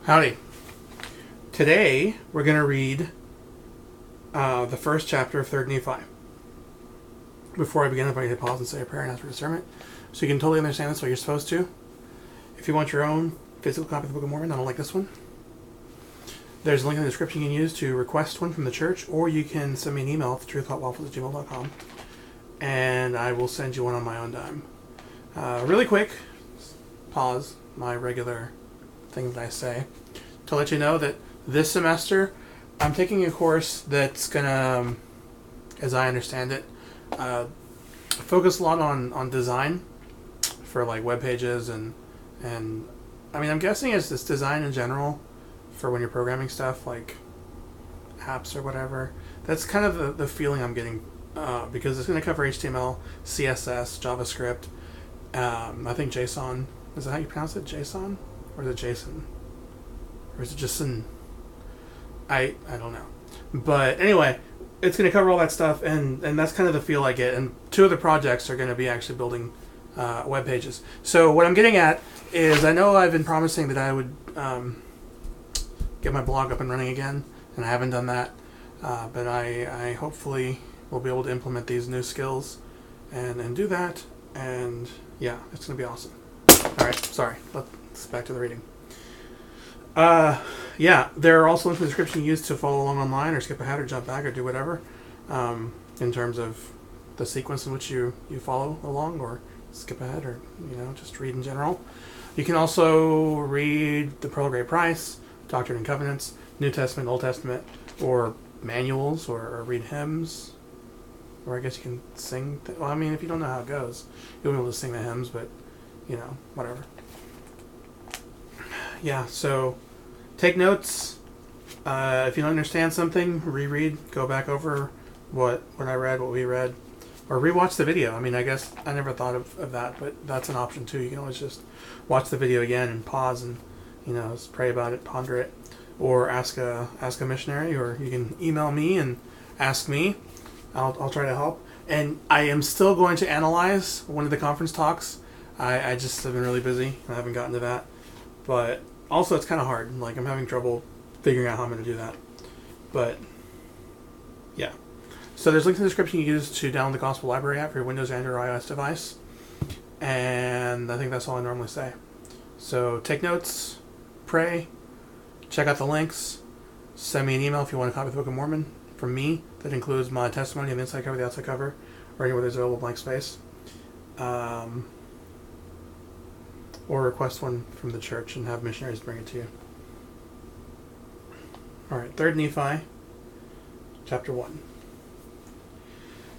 Howdy. Today, we're going to read the first chapter of 3rd Nephi. Before I begin, I'm going to pause and say a prayer and ask for discernment, so you can totally understand this way you're supposed to. If you want your own physical copy of the Book of Mormon, I don't like this one. There's a link in the description you can use to request one from the church, or you can send me an email at thetruthaboutwaffles@gmail.com, and I will send you one on my own dime. Really quick, pause my regular thing that I say to let you know that this semester I'm taking a course that's gonna, as I understand it, focus a lot on design for like web pages and I mean I'm guessing it's this design in general for when you're programming stuff like apps or whatever. That's kind of the feeling I'm getting because it's going to cover HTML, CSS, JavaScript. I think JSON. Is that how you pronounce it? JSON? Or is it Jason? Or is it just an... I don't know. But anyway, it's going to cover all that stuff, and that's kind of the feel I get. And two of the projects are going to be actually building web pages. So what I'm getting at is I know I've been promising that I would get my blog up and running again, and I haven't done that. But I hopefully will be able to implement these new skills and do that. And yeah, it's going to be awesome. Alright, sorry. Let's back to the reading. Yeah, there are also links in the description used to follow along online or skip ahead or jump back or do whatever in terms of the sequence in which you follow along or skip ahead or, just read in general. You can also read the Pearl of Great Price, Doctrine and Covenants, New Testament, Old Testament, or manuals or read hymns. Or I guess you can sing. Well, I mean, if you don't know how it goes, you'll be able to sing the hymns, but, whatever. Yeah, so take notes. If you don't understand something, reread, go back over what I read, what we read, or rewatch the video. I mean, I guess I never thought of that, but that's an option too. You can always just watch the video again and pause and, just pray about it, ponder it, or ask a missionary, or you can email me and ask me. I'll try to help. And I am still going to analyze one of the conference talks. I just have been really busy. I haven't gotten to that. But also it's kind of hard. Like I'm having trouble figuring out how I'm going to do that. But yeah. So there's links in the description you can use to download the Gospel Library app for your Windows, Android, or iOS device. And I think that's all I normally say. So take notes, pray, check out the links, send me an email if you want a copy of the Book of Mormon from me. That includes my testimony on the inside cover, the outside cover, or anywhere there's available blank space. Or request one from the church and have missionaries bring it to you. Alright, 3rd Nephi, chapter 1.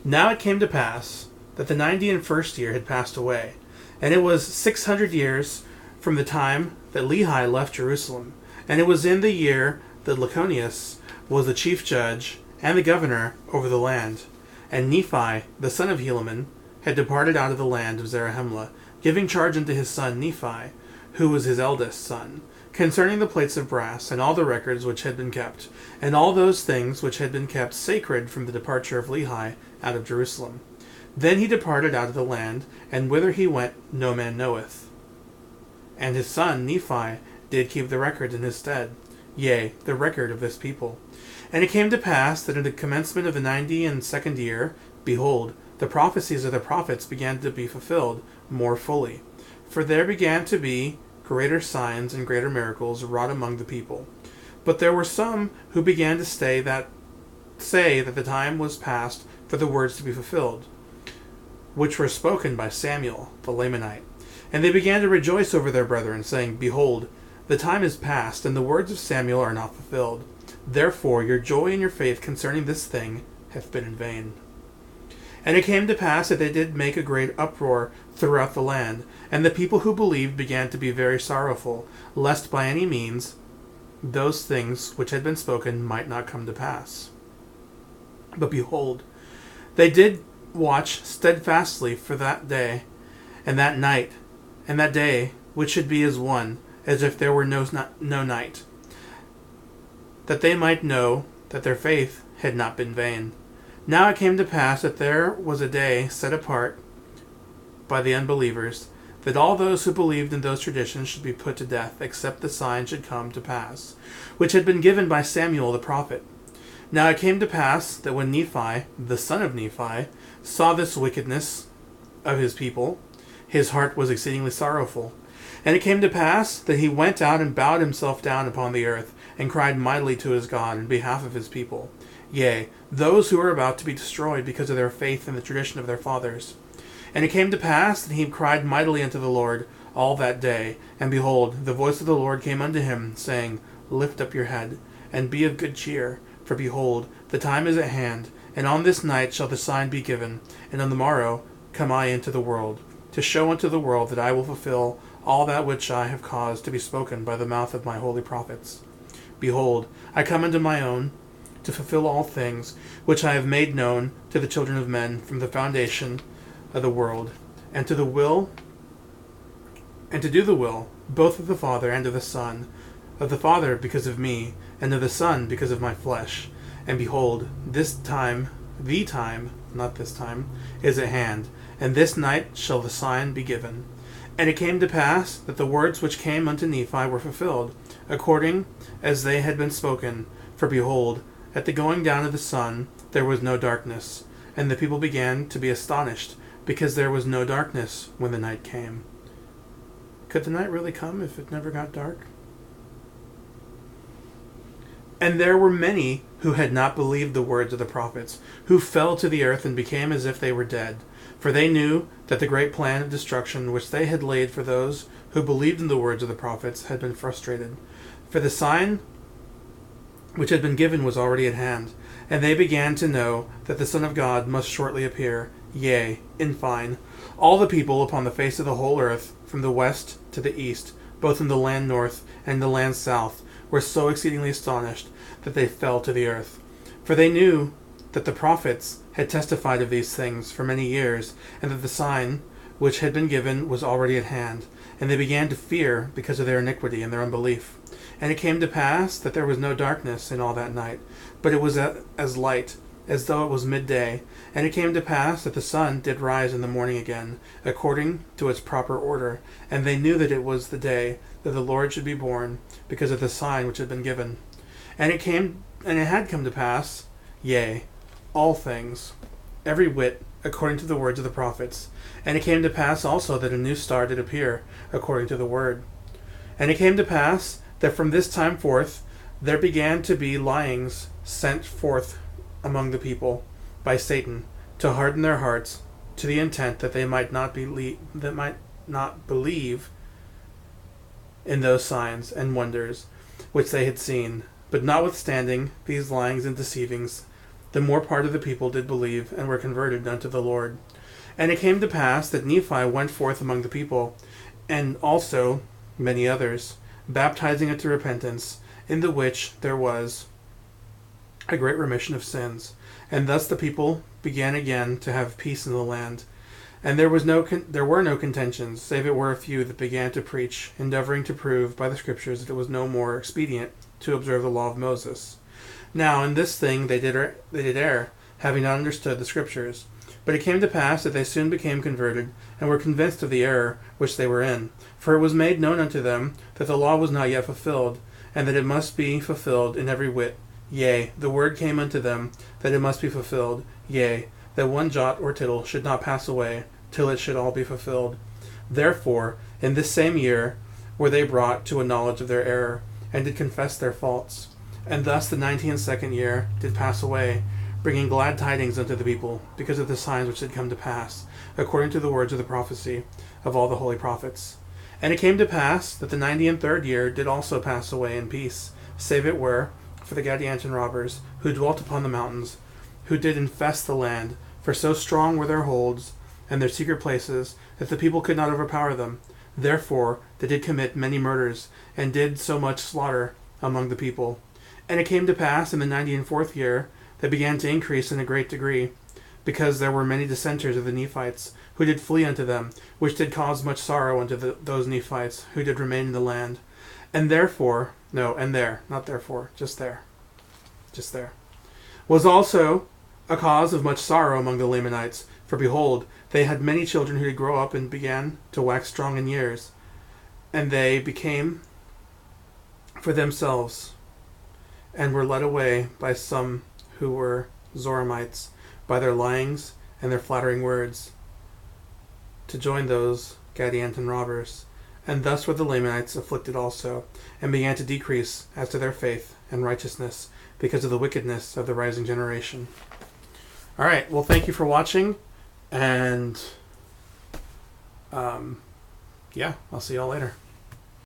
Now it came to pass that the 91st year had passed away, and it was 600 years from the time that Lehi left Jerusalem, and it was in the year that Laconius was the chief judge and the governor over the land. And Nephi, the son of Helaman, had departed out of the land of Zarahemla, giving charge unto his son Nephi, who was his eldest son, concerning the plates of brass, and all the records which had been kept, and all those things which had been kept sacred from the departure of Lehi out of Jerusalem. Then he departed out of the land, and whither he went no man knoweth. And his son Nephi did keep the record in his stead, yea, the record of this people. And it came to pass that in the commencement of the 92nd year, behold, the prophecies of the prophets began to be fulfilled more fully. For there began to be greater signs and greater miracles wrought among the people. But there were some who began to say that the time was past for the words to be fulfilled, which were spoken by Samuel the Lamanite. And they began to rejoice over their brethren, saying, Behold, the time is past, and the words of Samuel are not fulfilled. Therefore your joy and your faith concerning this thing hath been in vain. And it came to pass that they did make a great uproar throughout the land, and the people who believed began to be very sorrowful, lest by any means those things which had been spoken might not come to pass. But behold, they did watch steadfastly for that day, and that night, and that day, which should be as one, as if there were no night, that they might know that their faith had not been vain. Now it came to pass that there was a day set apart by the unbelievers, that all those who believed in those traditions should be put to death, except the sign should come to pass, which had been given by Samuel the prophet. Now it came to pass that when Nephi, the son of Nephi, saw this wickedness of his people, his heart was exceedingly sorrowful. And it came to pass that he went out and bowed himself down upon the earth, and cried mightily to his God in behalf of his people, yea, those who were about to be destroyed because of their faith in the tradition of their fathers. And it came to pass that he cried mightily unto the Lord all that day, and behold, the voice of the Lord came unto him, saying, Lift up your head, and be of good cheer, for behold, the time is at hand, and on this night shall the sign be given, and on the morrow come I into the world, to show unto the world that I will fulfill all that which I have caused to be spoken by the mouth of my holy prophets. Behold, I come unto my own, to fulfill all things which I have made known to the children of men from the foundation of the world, and to do the will both of the Father and of the Son, of the Father because of me, and of the Son because of my flesh. And behold, this time, not this time, is at hand, and this night shall the sign be given. And it came to pass that the words which came unto Nephi were fulfilled, according as they had been spoken. For behold, at the going down of the sun there was no darkness, and the people began to be astonished, because there was no darkness when the night came. Could the night really come if it never got dark? And there were many who had not believed the words of the prophets, who fell to the earth and became as if they were dead. For they knew that the great plan of destruction which they had laid for those who believed in the words of the prophets had been frustrated. For the sign which had been given was already at hand, and they began to know that the Son of God must shortly appear. Yea, in fine, all the people upon the face of the whole earth, from the west to the east, both in the land north and the land south, were so exceedingly astonished that they fell to the earth. For they knew that the prophets had testified of these things for many years, and that the sign which had been given was already at hand, and they began to fear because of their iniquity and their unbelief. And it came to pass that there was no darkness in all that night, but it was as light as though it was midday. And it came to pass that the sun did rise in the morning again, according to its proper order. And they knew that it was the day that the Lord should be born, because of the sign which had been given. And it had come to pass, yea, all things, every whit, according to the words of the prophets. And it came to pass also that a new star did appear, according to the word. And it came to pass that from this time forth there began to be lyings sent forth among the people by Satan, to harden their hearts, to the intent that they might not believe in those signs and wonders which they had seen. But notwithstanding these lyings and deceivings, the more part of the people did believe, and were converted unto the Lord. And it came to pass that Nephi went forth among the people, and also many others, baptizing unto repentance, in the which there was a great remission of sins. And thus the people began again to have peace in the land. And there were no contentions, save it were a few that began to preach, endeavoring to prove by the Scriptures that it was no more expedient to observe the law of Moses. Now in this thing they did err, having not understood the Scriptures. But it came to pass that they soon became converted, and were convinced of the error which they were in. For it was made known unto them that the law was not yet fulfilled, and that it must be fulfilled in every whit. Yea, the word came unto them that it must be fulfilled, yea, that one jot or tittle should not pass away, till it should all be fulfilled. Therefore, in this same year were they brought to a knowledge of their error, and did confess their faults. And thus the 92nd year did pass away, bringing glad tidings unto the people, because of the signs which had come to pass, according to the words of the prophecy of all the holy prophets. And it came to pass that the 93rd year did also pass away in peace, save it were for the Gadianton robbers, who dwelt upon the mountains, who did infest the land, for so strong were their holds and their secret places, that the people could not overpower them. Therefore they did commit many murders, and did so much slaughter among the people. And it came to pass in the 94th year, they began to increase in a great degree, because there were many dissenters of the Nephites, who did flee unto them, which did cause much sorrow unto those Nephites, who did remain in the land. And therefore, just there, was also a cause of much sorrow among the Lamanites, For behold, they had many children who did grow up and began to wax strong in years. And they became for themselves, and were led away by some who were Zoramites, by their lyings and their flattering words, to join those Gadianton robbers. And thus were the Lamanites afflicted also, and began to decrease as to their faith and righteousness, because of the wickedness of the rising generation. All right, well, thank you for watching, and yeah, I'll see y'all later.